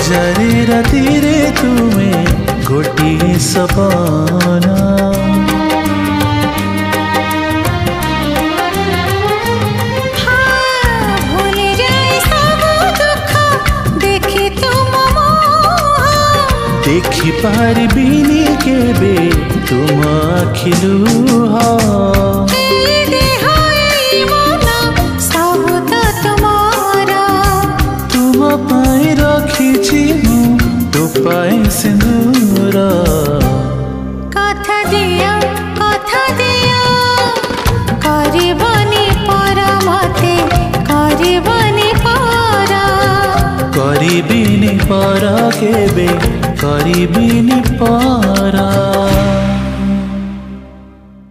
जारे रातिरे तुमे गोटिए सपना देखी पारिबिनी केबे तुम आखि लुह तुम पाई रखी तो पाई सिंदूर कथा दिया करबनी पर मते करबनी करिबिनी पर केबे करिबिनी पर